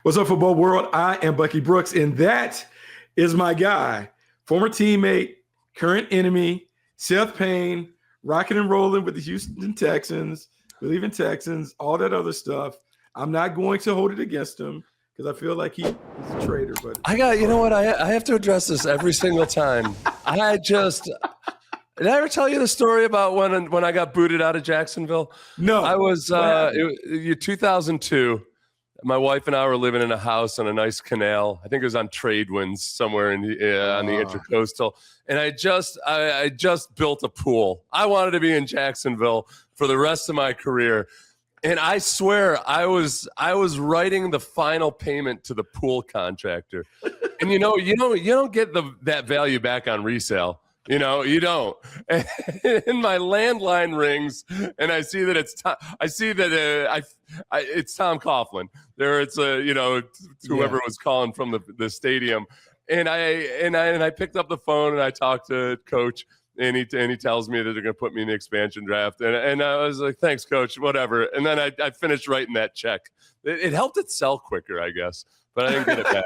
What's up, football world? I am Bucky Brooks, and that is my guy, former teammate, current enemy, Seth Payne, rocking and rolling with the Houston Texans, believe in Texans, all that other stuff. I'm not going to hold it against him because I feel like he's a traitor. But you know what? I have to address this every single time. Did I ever tell you the story about when I got booted out of Jacksonville? No. I was 2002. My wife and I were living in a house on a nice canal. I think it was on Tradewinds somewhere on the Intercoastal. And I just built a pool. I wanted to be in Jacksonville for the rest of my career. And I swear I was writing the final payment to the pool contractor. And you don't get that value back on resale. You don't. And my landline rings, and I see that it's it's Tom Coughlin. There, it's whoever was calling from the stadium, and I picked up the phone and I talked to Coach, and he tells me that they're going to put me in the expansion draft, and I was like, thanks, Coach, whatever. And then I finished writing that check. It helped it sell quicker, I guess, but I didn't get it back.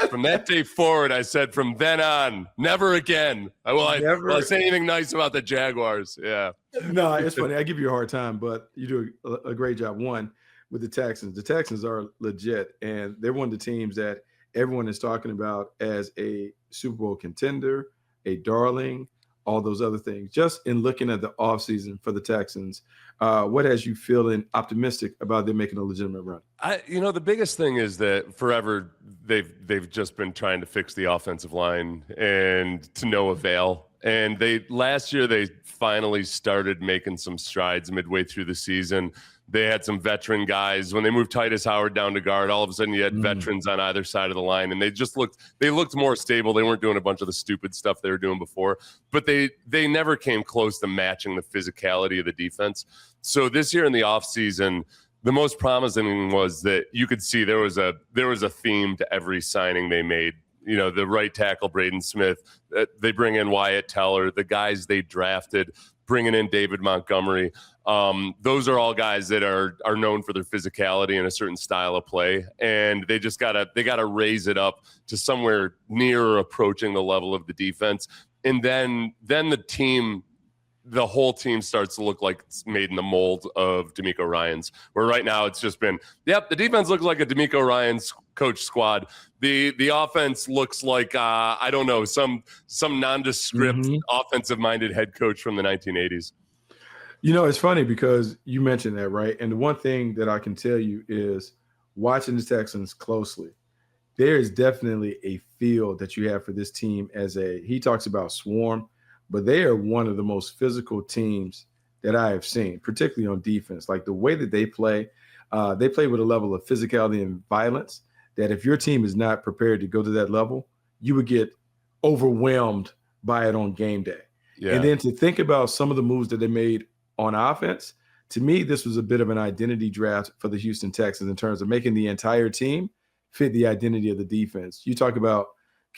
From that day forward, I said, from then on, never again. Will I say anything nice about the Jaguars? Yeah. No, it's funny. I give you a hard time, but you do a great job. One, with the Texans. The Texans are legit, and they're one of the teams that everyone is talking about as a Super Bowl contender, a darling, all those other things. Just in looking at the offseason for the Texans, what has you feeling optimistic about them making a legitimate run? The biggest thing is that forever they've just been trying to fix the offensive line, and to no avail. And last year they finally started making some strides midway through the season. They had some veteran guys. When they moved Titus Howard down to guard, all of a sudden you had veterans on either side of the line, and they looked more stable. They weren't doing a bunch of the stupid stuff they were doing before, but they never came close to matching the physicality of the defense. So this year in the offseason, the most promising was that you could see there was a theme to every signing they made. The right tackle, Braden Smith, they bring in Wyatt Teller, the guys they drafted, bringing in David Montgomery. Those are all guys that are known for their physicality and a certain style of play. And they just gotta raise it up to somewhere near or approaching the level of the defense. And then the whole team starts to look like it's made in the mold of DeMeco Ryans, where right now it's just been, the defense looks like a DeMeco Ryans coach squad. The offense looks like, I don't know, some nondescript offensive-minded head coach from the 1980s. It's funny because you mentioned that, right? And the one thing that I can tell you is watching the Texans closely, there is definitely a feel that you have for this team he talks about swarm, but they are one of the most physical teams that I have seen, particularly on defense. Like the way that they play with a level of physicality and violence that if your team is not prepared to go to that level, you would get overwhelmed by it on game day. Yeah. And then to think about some of the moves that they made on offense, to me, this was a bit of an identity draft for the Houston Texans in terms of making the entire team fit the identity of the defense. You talk about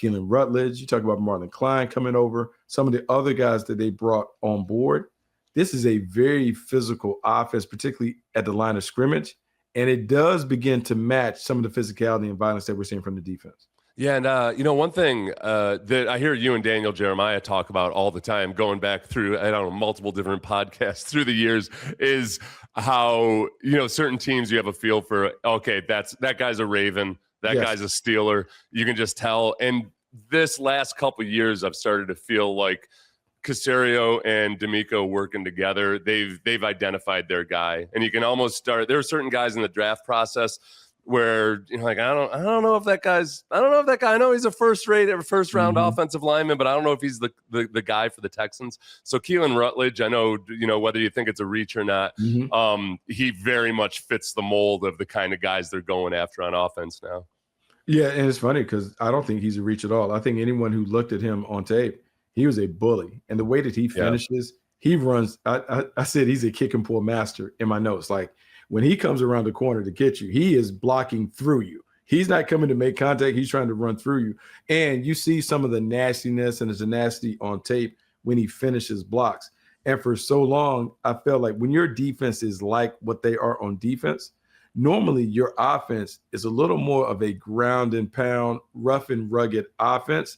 Keelin Rutled, you talk about Marlon Klein coming over, some of the other guys that they brought on board. This is a very physical offense, particularly at the line of scrimmage, and it does begin to match some of the physicality and violence that we're seeing from the defense. Yeah, and one thing that I hear you and Daniel Jeremiah talk about all the time, going back through, multiple different podcasts through the years, is how, certain teams you have a feel for, okay, that guy's a Raven, that guy's a Steeler. You can just tell. And this last couple of years, I've started to feel like Caserio and DeMeco working together, they've identified their guy. And you can almost start, there are certain guys in the draft process where I don't know if that guy, I know he's a first round offensive lineman, but I don't know if he's the guy for the Texans. So Keelin Rutled, I know, whether you think it's a reach or not, he very much fits the mold of the kind of guys they're going after on offense now. Yeah, and it's funny because I don't think he's a reach at all. I think anyone who looked at him on tape, he was a bully. And the way that he finishes, he runs, I said he's a kick and pull master in my notes. Like when he comes around the corner to get you, he is blocking through you. He's not coming to make contact. He's trying to run through you. And you see some of the nastiness and the tenacity on tape when he finishes blocks. And for so long, I felt like when your defense is like what they are on defense, Normally, your offense is a little more of a ground and pound, rough and rugged offense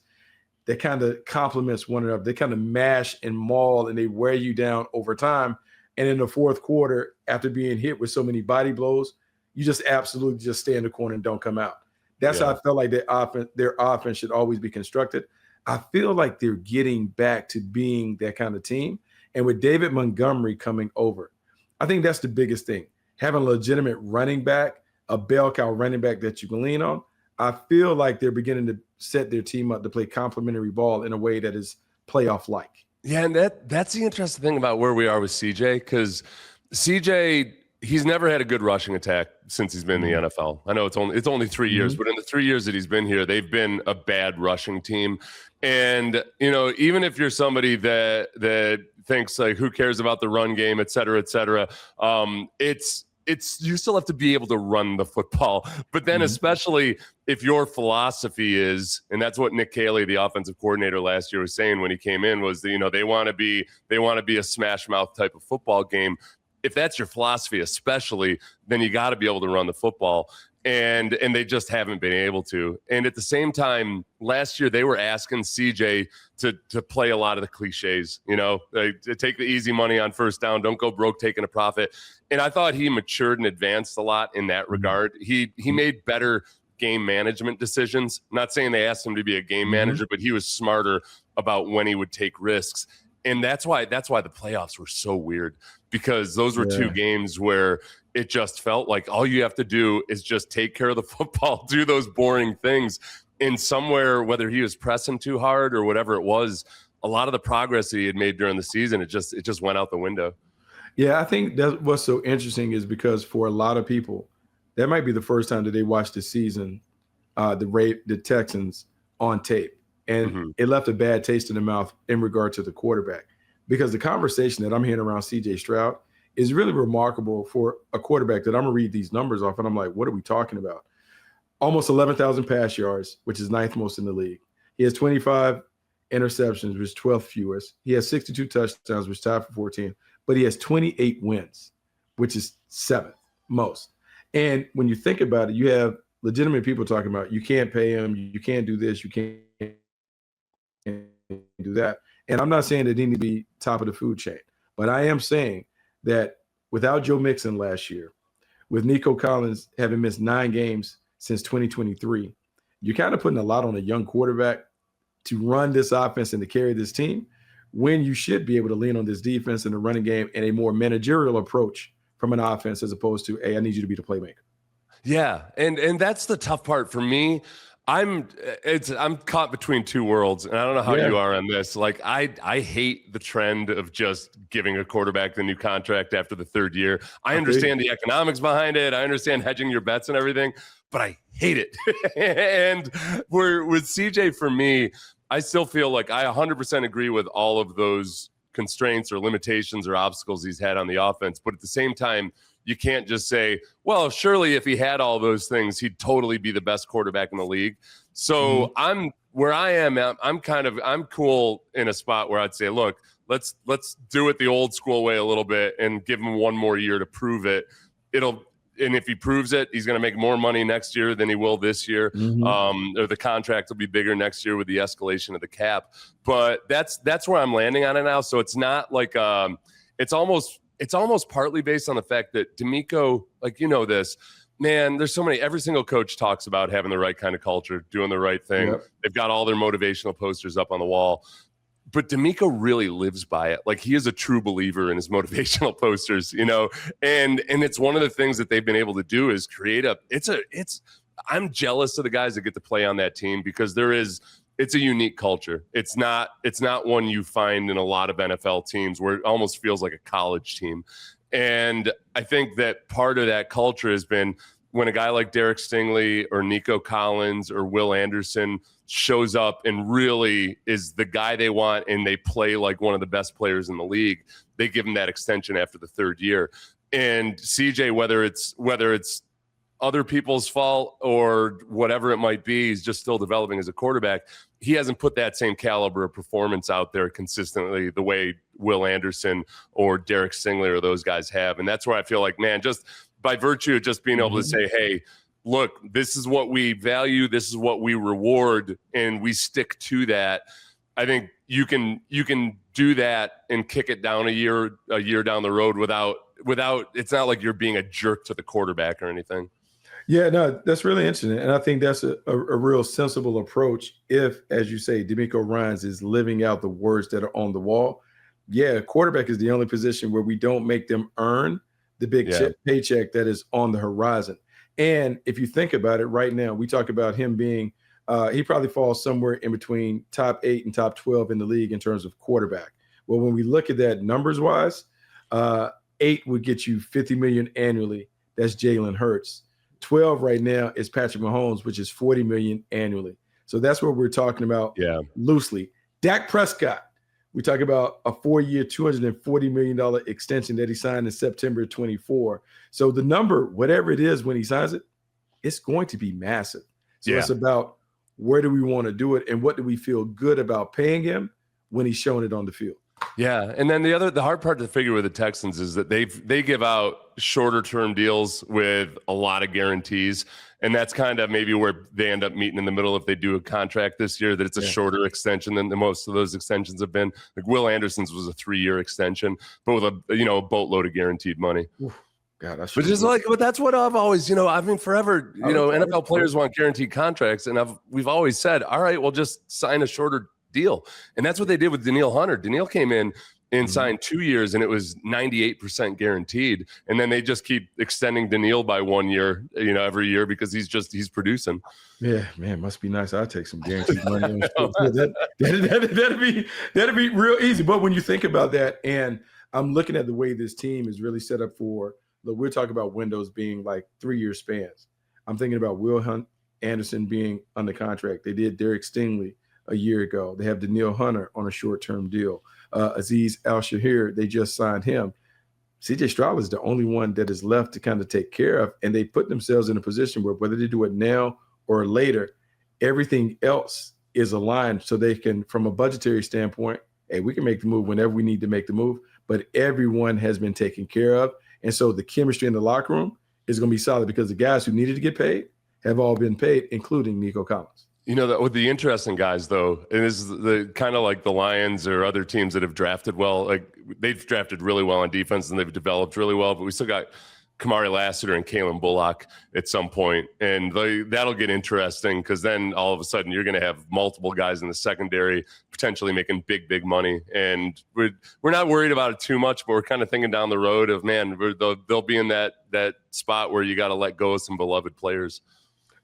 that kind of complements one another. They kind of mash and maul and they wear you down over time. And in the fourth quarter, after being hit with so many body blows, you just absolutely just stay in the corner and don't come out. That's how I felt like their offense should always be constructed. I feel like they're getting back to being that kind of team. And with David Montgomery coming over, I think that's the biggest thing. Having a legitimate running back, a bell cow running back that you can lean on, I feel like they're beginning to set their team up to play complementary ball in a way that is playoff-like. Yeah, and that's the interesting thing about where we are with CJ, because CJ, he's never had a good rushing attack since he's been in the NFL. I know it's only 3 years, but in the 3 years that he's been here, they've been a bad rushing team. And, you know, even if you're somebody that thinks like, who cares about the run game, et cetera, it's you still have to be able to run the football. But then especially if your philosophy is, and that's what Nick Caley, the offensive coordinator last year, was saying when he came in, was that, you know, they want to be a smash mouth type of football game. If that's your philosophy, especially, then you got to be able to run the football. And they just haven't been able to. And at the same time, last year they were asking CJ to play a lot of the cliches, you know, to take the easy money on first down, don't go broke taking a profit. And I thought he matured and advanced a lot in that regard. He made better game management decisions. I'm not saying they asked him to be a game manager, but he was smarter about when he would take risks. And that's why the playoffs were so weird, because those were two games where it just felt like all you have to do is just take care of the football, do those boring things. And somewhere, whether he was pressing too hard or whatever it was, a lot of the progress that he had made during the season, it just went out the window. Yeah, I think that's what's so interesting is because for a lot of people, that might be the first time that they watched the season, the Texans on tape. And it left a bad taste in the mouth in regard to the quarterback, because the conversation that I'm hearing around CJ Stroud is really remarkable for a quarterback that I'm going to read these numbers off. And I'm like, what are we talking about? Almost 11,000 pass yards, which is ninth most in the league. He has 25 interceptions, which is 12th fewest. He has 62 touchdowns, which is tied for 14. But he has 28 wins, which is seventh most. And when you think about it, you have legitimate people talking about you can't pay him, you can't do this, you can't do that. And I'm not saying that he needs to be top of the food chain, but I am saying that without Joe Mixon last year, with Nico Collins having missed 9 games since 2023, you're kind of putting a lot on a young quarterback to run this offense and to carry this team, when you should be able to lean on this defense and the running game and a more managerial approach from an offense as opposed to, hey, I need you to be the playmaker. Yeah, and that's the tough part for me. I'm caught between two worlds, and I don't know how you are on this. Like, I hate the trend of just giving a quarterback the new contract after the third year. I understand the economics behind it. I understand hedging your bets and everything, but I hate it. And with CJ, for me, I still feel like I 100% agree with all of those constraints or limitations or obstacles he's had on the offense. But at the same time, you can't just say, well, surely if he had all those things, he'd totally be the best quarterback in the league. So I'm cool in a spot where I'd say, look, let's do it the old school way a little bit and give him one more year to prove it. And if he proves it, he's going to make more money next year than he will this year. Or the contract will be bigger next year with the escalation of the cap. But that's where I'm landing on it now. So it's not like it's almost partly based on the fact that DeMeco, like, you know this, man, there's so many, every single coach talks about having the right kind of culture, doing the right thing. Yep. They've got all their motivational posters up on the wall. But DeMeco really lives by it. Like, he is a true believer in his motivational posters, you know, and it's one of the things that they've been able to do is create I'm jealous of the guys that get to play on that team, because it's a unique culture. It's not one you find in a lot of NFL teams where it almost feels like a college team. And I think that part of that culture has been when a guy like Derek Stingley or Nico Collins or Will Anderson shows up and really is the guy they want, and they play like one of the best players in the league, they give him that extension after the third year. And CJ, whether it's other people's fault or whatever it might be, he's just still developing as a quarterback. He hasn't put that same caliber of performance out there consistently the way Will Anderson or Derek Stingley or those guys have. And that's where I feel like, man, just by virtue of just being able to say, hey, look, this is what we value, this is what we reward, and we stick to that. I think you can do that and kick it down a year down the road without it's not like you're being a jerk to the quarterback or anything. Yeah, no, that's really interesting. And I think that's a real sensible approach if, as you say, DeMeco Ryans is living out the words that are on the wall. Yeah, quarterback is the only position where we don't make them earn the big paycheck that is on the horizon. And if you think about it right now, we talk about him being he probably falls somewhere in between top 8 and top 12 in the league in terms of quarterback. Well, when we look at that numbers wise, 8 would get you $50 million annually. That's Jalen Hurts. 12 right now is Patrick Mahomes, which is $40 million annually. So that's what we're talking about loosely. Dak Prescott, we talk about a 4-year, $240 million extension that he signed in September 24. So the number, whatever it is when he signs it, it's going to be massive. So it's about where do we want to do it and what do we feel good about paying him when he's showing it on the field. Yeah, and then the hard part to figure with the Texans is that they give out shorter term deals with a lot of guarantees, and that's kind of maybe where they end up meeting in the middle if they do a contract this year. That it's a shorter extension than most of those extensions have been. Like Will Anderson's was a 3-year extension, but with a boatload of guaranteed money. Oof. God, that's but that's what I've always, forever, NFL players want guaranteed contracts, and we've always said, all right, well, just sign a shorter deal. And that's what they did with Danielle Hunter. Danielle came in and signed 2 years, and it was 98% guaranteed. And then they just keep extending Danielle by 1 year, every year because he's producing. Yeah, man, must be nice. I'll take some guaranteed money. That'd be real easy. But when you think about that, and I'm looking at the way this team is really set up for, look, we're talking about windows being like 3-year spans. I'm thinking about Will Anderson being under contract. They did Derek Stingley a year ago. They have Danielle Hunter on a short-term deal. Azeez Al-Shaair, they just signed him. CJ Stroud is the only one that is left to kind of take care of, and they put themselves in a position where whether they do it now or later, everything else is aligned so they can, from a budgetary standpoint, hey, we can make the move whenever we need to make the move, but everyone has been taken care of. And so the chemistry in the locker room is going to be solid because the guys who needed to get paid have all been paid, including Nico Collins. That with the interesting guys, though, it is the kind of like the Lions or other teams that have drafted well. Like they've drafted really well on defense and they've developed really well, but we still got Kamari Lasser and Keelin Bullock at some point, and that'll get interesting because then all of a sudden you're going to have multiple guys in the secondary potentially making big money, and we're not worried about it too much, but we're kind of thinking down the road of they'll be in that spot where you got to let go of some beloved players.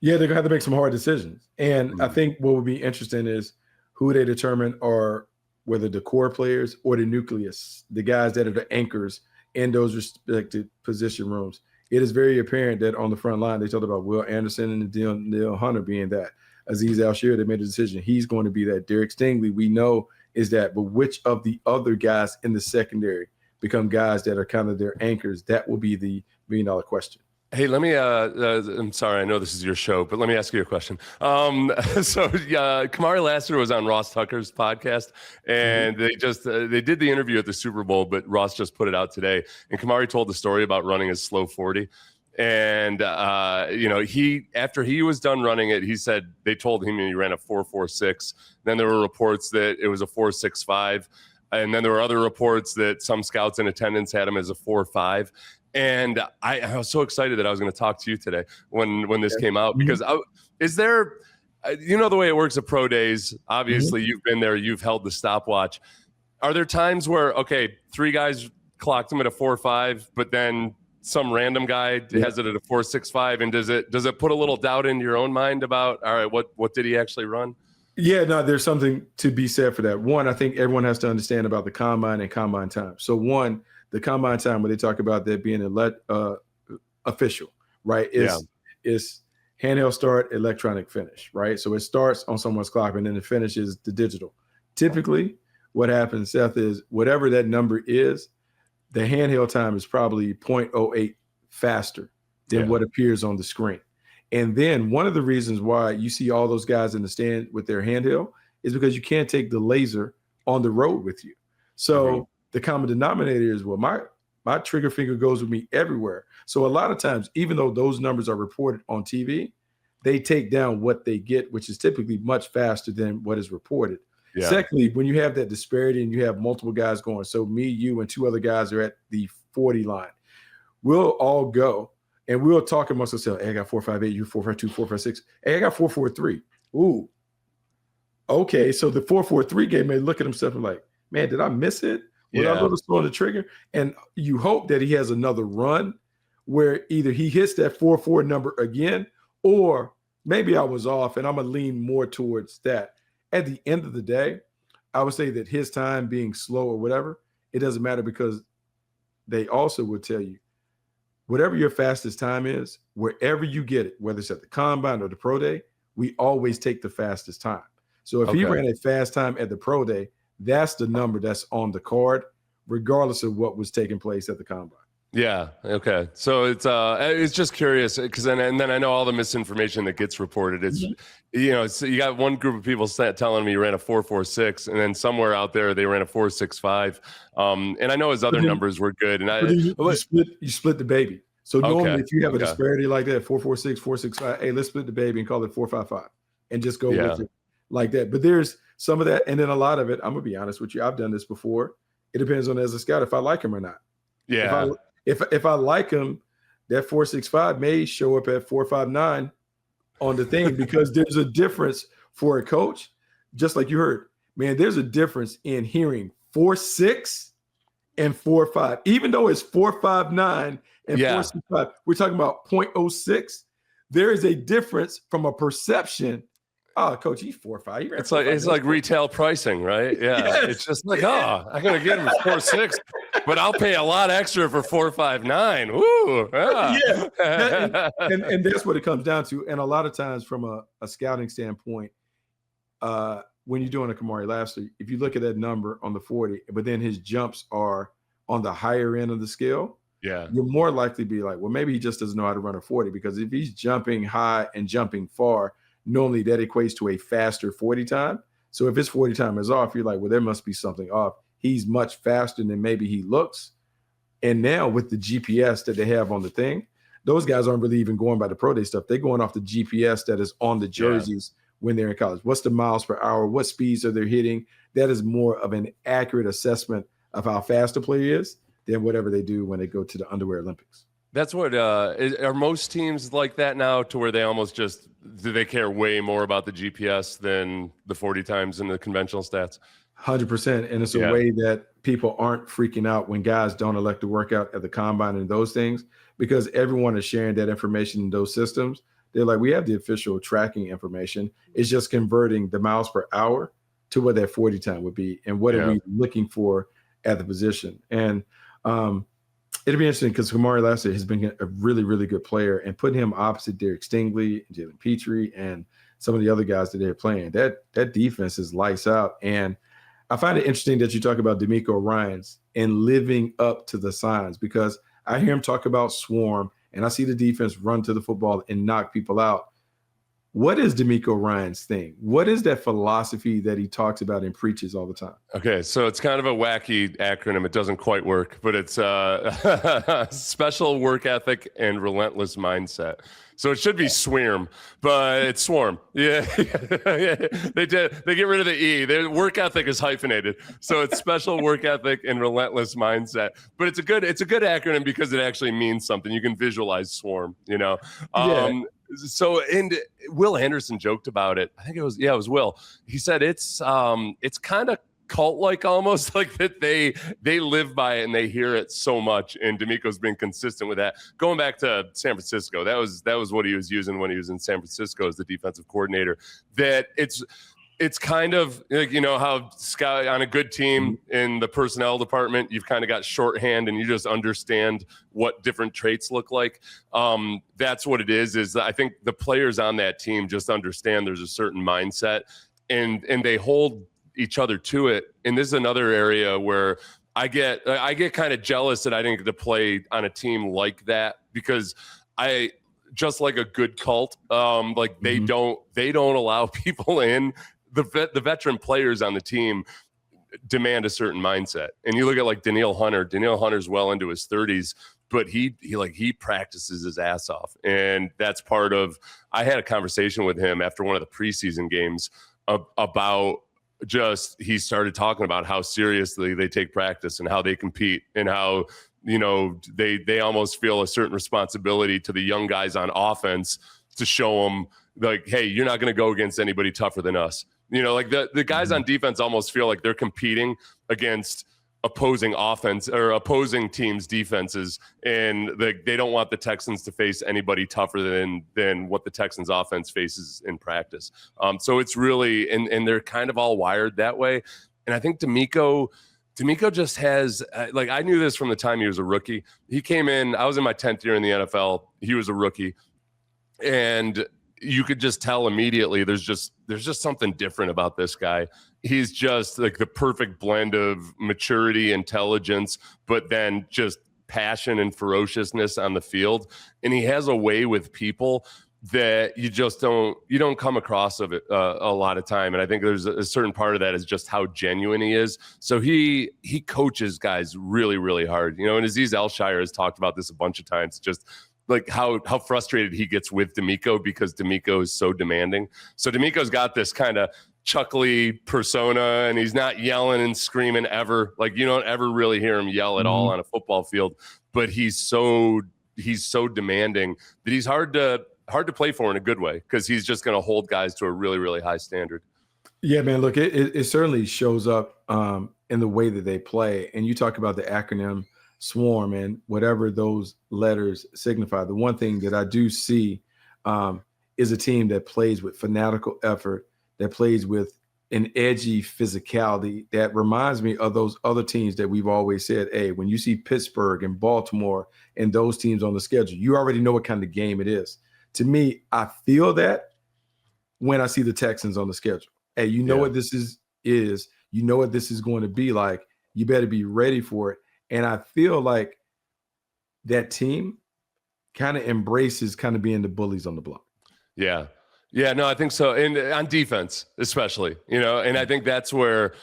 Yeah, they're going to have to make some hard decisions. And I think what would be interesting is who they determine are whether the core players or the nucleus, the guys that are the anchors in those respected position rooms. It is very apparent that on the front line, they talked about Will Anderson and Danielle Hunter being that. Azeez Al-Shaair, they made a decision. He's going to be that. Derek Stingley, we know, is that. But which of the other guys in the secondary become guys that are kind of their anchors? That will be the million-dollar question. Hey, let me, I'm sorry, I know this is your show, but let me ask you a question. Kamari Lasser was on Ross Tucker's podcast, and they did the interview at the Super Bowl, but Ross just put it out today. And Kamari told the story about running his slow 40. And, after he was done running it, he said they told him he ran a 4.46. Then there were reports that it was a 4.65. And then there were other reports that some scouts in attendance had him as a 4.5. And I was so excited that I was going to talk to you today when this came out, because is there, the way it works at pro days, obviously you've been there, you've held the stopwatch. Are there times where, okay, 3 guys clocked him at a 4.5, but then some random guy has it at a 4.65, and does it put a little doubt into your own mind about, all right, what did he actually run? Yeah, no, there's something to be said for that. One, I think everyone has to understand about the combine and combine time. So one, the combine time where they talk about that being official, right? It's handheld start, electronic finish, right? So it starts on someone's clock and then it finishes the digital. Typically, what happens, Seth, is whatever that number is, the handheld time is probably 0.08 faster than what appears on the screen. And then one of the reasons why you see all those guys in the stand with their handheld is because you can't take the laser on the road with you. So the common denominator is, well, My trigger finger goes with me everywhere. So a lot of times, even though those numbers are reported on TV, they take down what they get, which is typically much faster than what is reported. Yeah. Secondly, when you have that disparity and you have multiple guys going, so me, you, and 2 other guys are at the 40 line, we'll all go and we'll talk amongst ourselves. Hey, I got 4.58, you 4.52, 4.56. Hey, I got 4.43. Ooh. Okay, so the 4.43 game may look at himself and like, man, did I miss it? Was I a little slow on the trigger? And you hope that he has another run where either he hits that 4.4 number again, or maybe I was off and I'm going to lean more towards that. At the end of the day, I would say that his time being slow or whatever, it doesn't matter, because they also will tell you, whatever your fastest time is, wherever you get it, whether it's at the combine or the pro day, we always take the fastest time. So if he ran a fast time at the pro day, that's the number that's on the card, regardless of what was taking place at the combine. Yeah. Okay. So it's just curious, because then I know all the misinformation that gets reported. It's so you got one group of people telling me you ran a 4.46, and then somewhere out there they ran a 4.65. And I know his other numbers were good. And you split the baby. So normally, if you have a disparity like that, 4.46, 4.65, hey, let's split the baby and call it 4.55, and just go with it like that. But there's some of that, and then a lot of it, I'm gonna be honest with you, I've done this before. It depends on, as a scout, if I like him or not. Yeah. If I like him, that 4.65 may show up at 4.59 on the thing, because there's a difference for a coach. Just like you heard, man, there's a difference in hearing 4.6 and 4.5. Even though it's 4.59 and 4.65, we're talking about 0.06. There is a difference from a perception. Oh, coach, he's 4.5. It's like retail pricing, right? Yeah. Yes. It's just like, I'm gonna get him 4.6, but I'll pay a lot extra for 4.59. Woo! Yeah. And that's what it comes down to. And a lot of times, from a scouting standpoint, when you're doing a Kamari Lasser, if you look at that number on the 40, but then his jumps are on the higher end of the scale, you're more likely to be like, well, maybe he just doesn't know how to run a 40, because if he's jumping high and jumping far, normally that equates to a faster 40 time. So if his 40 time is off, you're like, well, there must be something off. He's much faster than maybe he looks. And now with the GPS that they have on the thing, those guys aren't really even going by the pro day stuff. They're going off the GPS that is on the jerseys when they're in college. What's the miles per hour? What speeds are they hitting? That is more of an accurate assessment of how fast a player is than whatever they do when they go to the Underwear Olympics. That's what are most teams like that now, to where they almost just do they care way more about the GPS than the 40 times in the conventional stats? 100%. And it's a way that people aren't freaking out when guys don't elect to work out at the combine and those things, because everyone is sharing that information in those systems. They're like, we have the official tracking information. It's just converting the miles per hour to what that 40 time would be, and what are we looking for at the position. And it'll be interesting, because Kamari Lasser has been a really, really good player, and putting him opposite Derek Stingley and Jalen Petrie and some of the other guys that they're playing, that defense is lights out. And I find it interesting that you talk about DeMeco Ryans and living up to the signs, because I hear him talk about swarm, and I see the defense run to the football and knock people out. What is DeMeco Ryans' thing? What is that philosophy that he talks about and preaches all the time? Okay, so it's kind of a wacky acronym. It doesn't quite work, but it's special work ethic and relentless mindset. So it should be SWIRM, but it's swarm. Yeah. They get rid of the E. Their work ethic is hyphenated, so it's special work ethic and relentless mindset. But it's a good acronym because it actually means something. You can visualize swarm. So, and Will Anderson joked about it. I think it was Will. He said it's kind of cult-like, almost like that they live by it and they hear it so much. And DeMeco's been consistent with that. Going back to San Francisco, that was what he was using when he was in San Francisco as the defensive coordinator. That it's kind of like, how scout on a good team in the personnel department, you've kind of got shorthand and you just understand what different traits look like. That's what it is I think the players on that team just understand there's a certain mindset and they hold each other to it. And this is another area where I get kind of jealous that I didn't get to play on a team like that, because I just like a good cult, they don't allow people in. The veteran players on the team, demand a certain mindset. And you look at like Danielle Hunter's well into his 30s, but he practices his ass off. And that's part of, I had a conversation with him after one of the preseason games about just, he started talking about how seriously they take practice and how they compete and how, they almost feel a certain responsibility to the young guys on offense to show them like, hey, you're not going to go against anybody tougher than us. Like the guys on defense almost feel like they're competing against opposing offense or opposing teams' defenses, and they don't want the Texans to face anybody tougher than what the Texans offense faces in practice. So it's really, and they're kind of all wired that way. And I think DeMeco just has, like, I knew this from the time he was a rookie. He came in, I was in my 10th year in the NFL. He was a rookie, and you could just tell immediately there's just something different about this guy. He's just like the perfect blend of maturity, intelligence, but then just passion and ferociousness on the field. And he has a way with people that you don't come across of it a lot of time. And I think there's a certain part of that is just how genuine he is. So he coaches guys really, really hard. And Aziz Al-Shaair has talked about this a bunch of times, just like how frustrated he gets with DeMeco because DeMeco is so demanding. So DeMeco's got this kind of chuckly persona, and he's not yelling and screaming ever. Like, you don't ever really hear him yell at all on a football field, but he's so demanding that he's hard to play for in a good way, because he's just going to hold guys to a really, really high standard. Yeah, man, look, it certainly shows up in the way that they play. And you talk about the acronym SWARM and whatever those letters signify. The one thing that I do see is a team that plays with fanatical effort, that plays with an edgy physicality that reminds me of those other teams that we've always said, hey, when you see Pittsburgh and Baltimore and those teams on the schedule, you already know what kind of game it is. To me, I feel that when I see the Texans on the schedule. Hey, you know what this is, you know what this is going to be like. You better be ready for it. And I feel like that team kind of embraces kind of being the bullies on the block. Yeah. Yeah, no, I think so. And on defense, especially, and I think that's where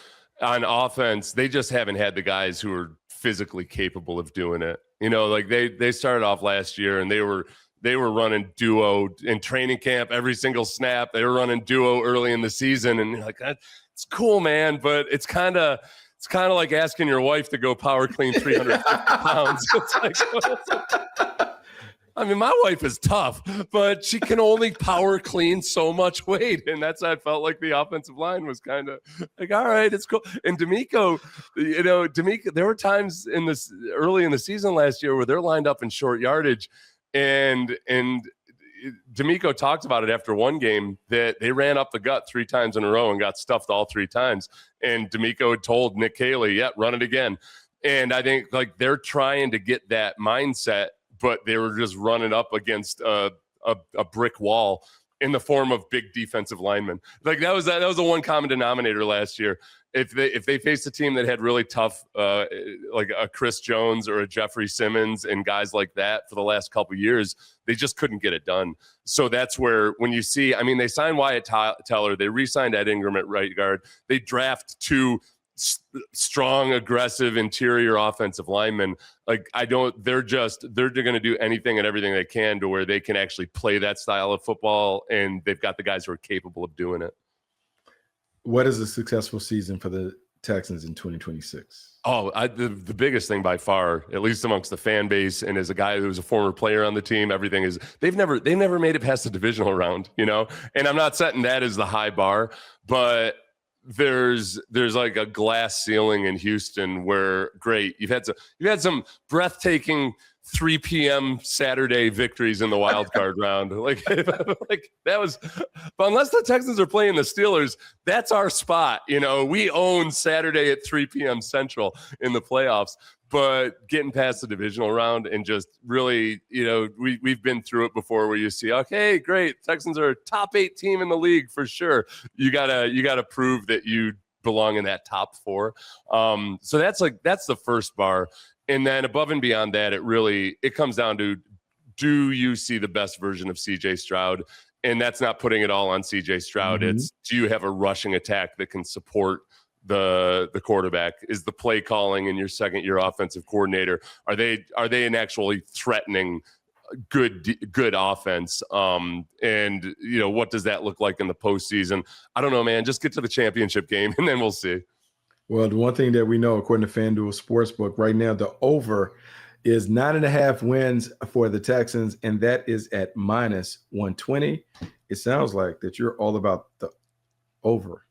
on offense, they just haven't had the guys who are physically capable of doing it. Like they started off last year and they were running duo in training camp every single snap. They were running duo early in the season, and you're like, it's cool, man, but it's kind of like asking your wife to go power clean 350 pounds. It's like, I mean, my wife is tough, but she can only power clean so much weight. And that's how I felt like the offensive line was kind of like, all right, it's cool. And DeMeco, there were times early in the season last year where they're lined up in short yardage, and DeMeco talked about it after one game that they ran up the gut 3 times in a row and got stuffed all 3 times. And DeMeco had told Nick Caley, run it again. And I think like they're trying to get that mindset, but they were just running up against a brick wall in the form of big defensive linemen. Like that was the one common denominator last year. If they faced a team that had really tough, like a Chris Jones or a Jeffrey Simmons and guys like that for the last couple of years, they just couldn't get it done. So that's where when you see, I mean, they signed Wyatt Teller, they re-signed Ed Ingram at right guard, they draft 2 strong, aggressive interior offensive linemen. Like they're going to do anything and everything they can to where they can actually play that style of football, and they've got the guys who are capable of doing it. What is a successful season for the Texans in 2026? Oh, the biggest thing by far, at least amongst the fan base, and as a guy who was a former player on the team, everything is they've never made it past the divisional round, And I'm not setting that as the high bar, but there's like a glass ceiling in Houston where great, you've had some breathtaking 3 p.m. Saturday victories in the wild card round. Like that was, but unless the Texans are playing the Steelers, that's our spot. We own Saturday at 3 p.m. Central in the playoffs, but getting past the divisional round and just really, we've been through it before where you see, okay, great. Texans are a top 8 team in the league for sure. You gotta prove that you belong in that top 4. So that's the first bar. And then above and beyond that, it comes down to, do you see the best version of CJ Stroud? And that's not putting it all on CJ Stroud. Mm-hmm. It's, do you have a rushing attack that can support the quarterback? Is the play calling and your second-year offensive coordinator, are they an actually threatening good offense? And what does that look like in the postseason? I don't know, man. Just get to the championship game and then we'll see. Well, the one thing that we know, according to FanDuel Sportsbook, right now the over is 9.5 wins for the Texans, and that is at -120. It sounds like that you're all about the over.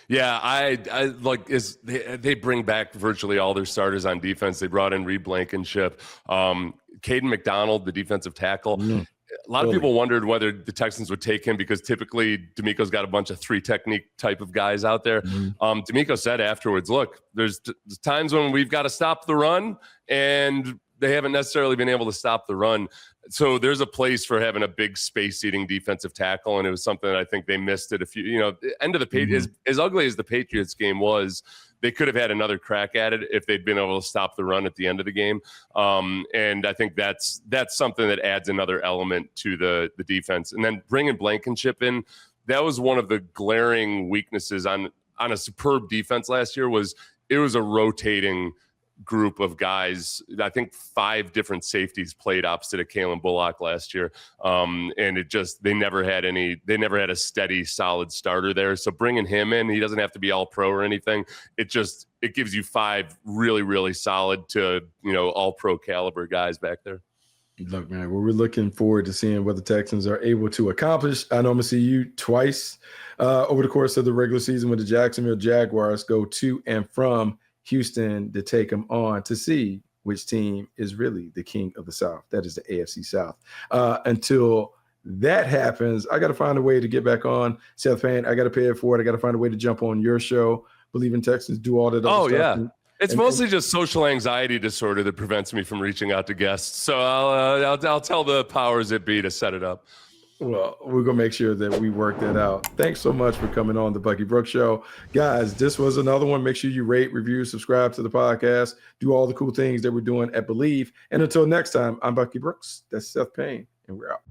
Yeah, I like they bring back virtually all their starters on defense. They brought in Blankenship, Kaden McDonald, the defensive tackle. A lot of people wondered whether the Texans would take him because typically DeMeco's got a bunch of 3 technique type of guys out there. DeMeco said afterwards, look, there's times when we've got to stop the run, and they haven't necessarily been able to stop the run. So there's a place for having a big space-eating defensive tackle, and it was something that I think they missed at end of the Patriots. As ugly as the Patriots game was, they could have had another crack at it if they'd been able to stop the run at the end of the game. And I think that's something that adds another element to the defense. And then bringing Blankenship in, that was one of the glaring weaknesses on a superb defense last year. It was a rotating group of guys. I think 5 different safeties played opposite of Keelin Bullock last year. And they never had a steady, solid starter there. So bringing him in, he doesn't have to be all pro or anything. It gives you 5 really, really solid to, all pro caliber guys back there. Look, man, we're looking forward to seeing what the Texans are able to accomplish. I know I'm going to see you twice over the course of the regular season when the Jacksonville Jaguars go to and from Houston to take them on to see which team is really the king of the South. That is the AFC South. Until that happens, I got to find a way to get back on Seth Payne. I got to pay it forward. I got to find a way to jump on your show, Believe in Texans, do all that other stuff. Yeah. It's mostly just social anxiety disorder that prevents me from reaching out to guests. So I'll tell the powers that be to set it up. Well, we're going to make sure that we work that out. Thanks so much for coming on the Bucky Brooks Show. Guys, this was another one. Make sure you rate, review, subscribe to the podcast, do all the cool things that we're doing at Believe. And until next time, I'm Bucky Brooks. That's Seth Payne, and we're out.